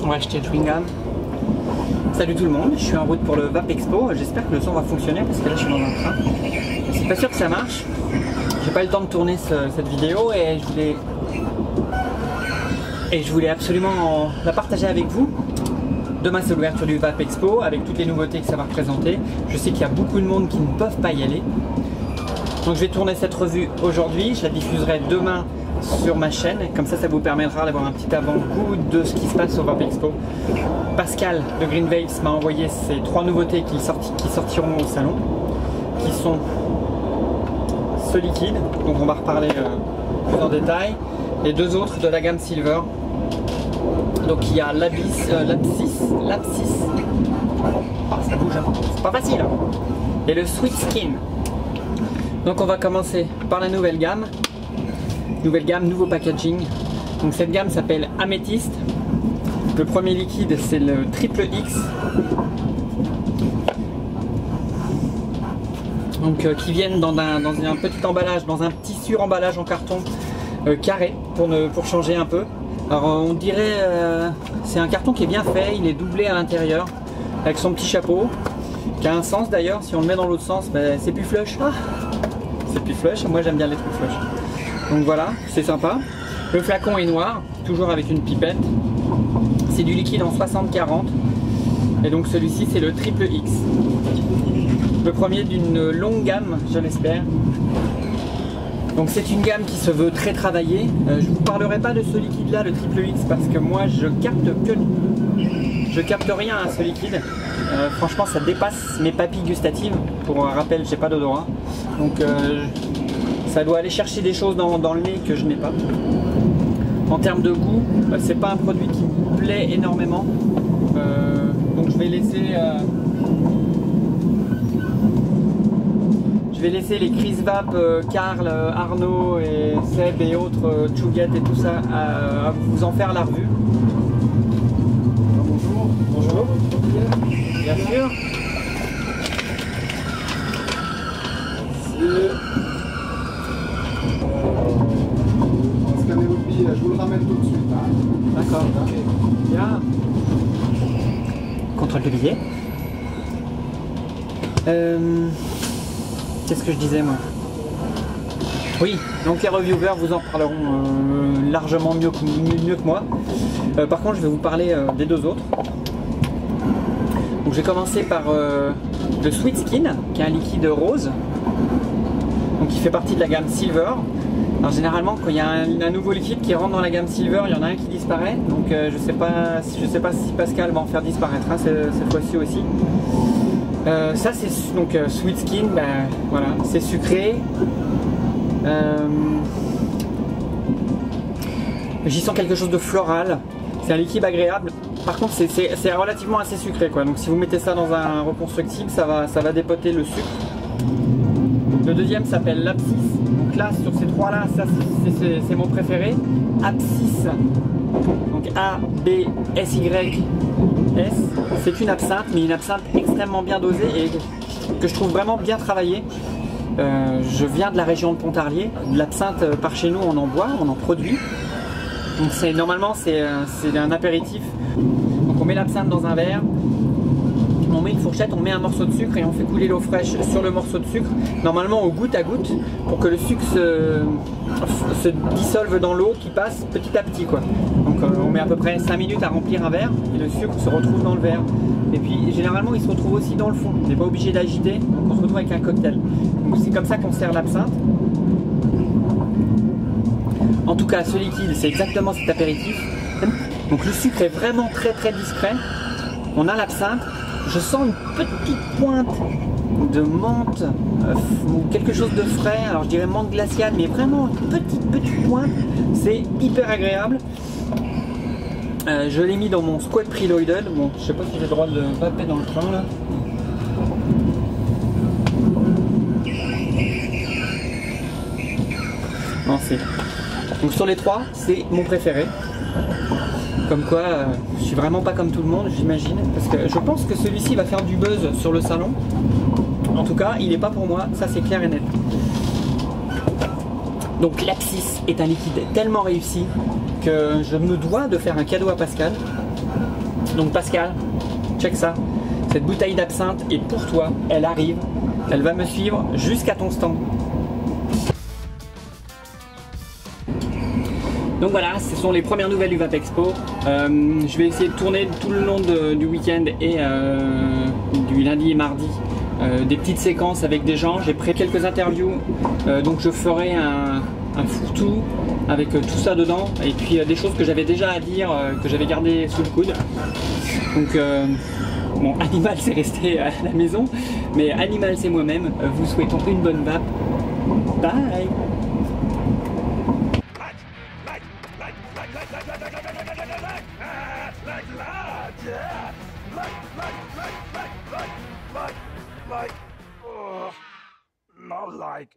On va acheter le chewing-gum. Salut tout le monde, je suis en route pour le Vape Expo. J'espère que le son va fonctionner parce que là je suis dans un train. C'est pas sûr que ça marche. J'ai pas eu le temps de tourner cette vidéo et je voulais absolument la partager avec vous. Demain c'est l'ouverture du Vape Expo avec toutes les nouveautés que ça va représenter. Je sais qu'il y a beaucoup de monde qui ne peuvent pas y aller. Donc je vais tourner cette revue aujourd'hui, je la diffuserai demain sur ma chaîne, comme ça vous permettra d'avoir un petit avant-goût de ce qui se passe au Vape Expo. Pascal de Green Vapes m'a envoyé ces 3 nouveautés qui sortiront au salon, qui sont ce liquide, donc on va reparler plus en détail, et 2 autres de la gamme Silver. Donc il y a l'Apsis, oh, ça bouge, hein. C'est pas facile, hein. Et le Sweet Skin. Donc on va commencer par la nouvelle gamme, nouveau packaging. Donc cette gamme s'appelle Amethyst. Le premier liquide c'est le Triple X. Donc qui viennent dans un petit emballage, dans un petit sur-emballage en carton carré pour changer un peu. Alors on dirait c'est un carton qui est bien fait, il est doublé à l'intérieur avec son petit chapeau qui a un sens d'ailleurs. Si on le met dans l'autre sens, ben, c'est plus flush. Ah, c'est plus flush, moi j'aime bien les trucs flush. Donc voilà, c'est sympa. Le flacon est noir, toujours avec une pipette. C'est du liquide en 60-40. Et donc celui-ci c'est le Triple X. Le premier d'une longue gamme, je l'espère. Donc c'est une gamme qui se veut très travaillée. Je ne vous parlerai pas de ce liquide là, le Triple X, parce que moi je capte rien à ce liquide. Franchement ça dépasse mes papilles gustatives. Pour un rappel, j'ai pas d'odorat. Donc ça doit aller chercher des choses dans le nez que je n'ai pas. En termes de goût, c'est pas un produit qui me plaît énormément. Donc je vais laisser les Chris Vape, Karl, Arnaud et Seb et autres, Chouguette et tout ça à vous en faire la revue. Bonjour. Bonjour. Bien sûr. On va scanner votre billet, je vous le ramène tout de suite. Hein. D'accord. Bien. Contrôle de billet. Qu'est-ce que je disais moi? Oui, donc les reviewers vous en parleront largement mieux que moi. Par contre, je vais vous parler des 2 autres. Donc je vais commencer par le Sweet Skin, qui est un liquide rose. Donc il fait partie de la gamme Silver. Alors généralement quand il y a un nouveau liquide qui rentre dans la gamme Silver, il y en a un qui disparaît. Donc je sais pas si Pascal va en faire disparaître hein, cette fois-ci aussi. Ça c'est donc Sweet Skin, ben, voilà, c'est sucré. J'y sens quelque chose de floral. C'est un liquide agréable. Par contre c'est relativement assez sucré quoi. Donc si vous mettez ça dans un reconstructible, ça va dépoter le sucre. Le deuxième s'appelle l'Apsis. Donc là, sur ces 3 là, ça c'est mon préféré. Apsis. Donc A-B-S-Y-S. C'est une absinthe, mais une absinthe extrêmement bien dosée et que je trouve vraiment bien travaillée. Je viens de la région de Pontarlier. L'absinthe par chez nous, on en boit, on en produit. Donc normalement c'est un apéritif. Donc on met l'absinthe dans un verre. On met une fourchette, on met un morceau de sucre et on fait couler l'eau fraîche sur le morceau de sucre, normalement au goutte à goutte, pour que le sucre se dissolve dans l'eau qui passe petit à petit quoi. Donc on met à peu près 5 minutes à remplir un verre et le sucre se retrouve dans le verre. Et puis généralement il se retrouve aussi dans le fond, on n'est pas obligé d'agiter, donc on se retrouve avec un cocktail. Donc c'est comme ça qu'on sert l'absinthe. En tout cas ce liquide c'est exactement cet apéritif. Donc le sucre est vraiment très discret. On a l'absinthe. Je sens une petite pointe de menthe ou quelque chose de frais, alors je dirais menthe glaciale, mais vraiment une petite pointe, c'est hyper agréable. Je l'ai mis dans mon Squat Preloaded, bon je sais pas si j'ai le droit de le vaper dans le train là. Non c'est... Donc sur les 3, c'est mon préféré. Comme quoi, je suis vraiment pas comme tout le monde, j'imagine. Parce que je pense que celui-ci va faire du buzz sur le salon. En tout cas, il n'est pas pour moi, ça c'est clair et net. Donc l'Apsis est un liquide tellement réussi que je me dois de faire un cadeau à Pascal. Donc Pascal, check ça. Cette bouteille d'absinthe est pour toi. Elle arrive. Elle va me suivre jusqu'à ton stand. Donc voilà, ce sont les premières nouvelles du Vapexpo. Je vais essayer de tourner tout le long du week-end et du lundi et mardi des petites séquences avec des gens. J'ai pris quelques interviews, donc je ferai un fourre-tout avec tout ça dedans et puis des choses que j'avais déjà à dire, que j'avais gardé sous le coude. Donc bon, Animal c'est resté à la maison, mais Animal c'est moi-même. Vous souhaitons une bonne vape. Bye. Not like.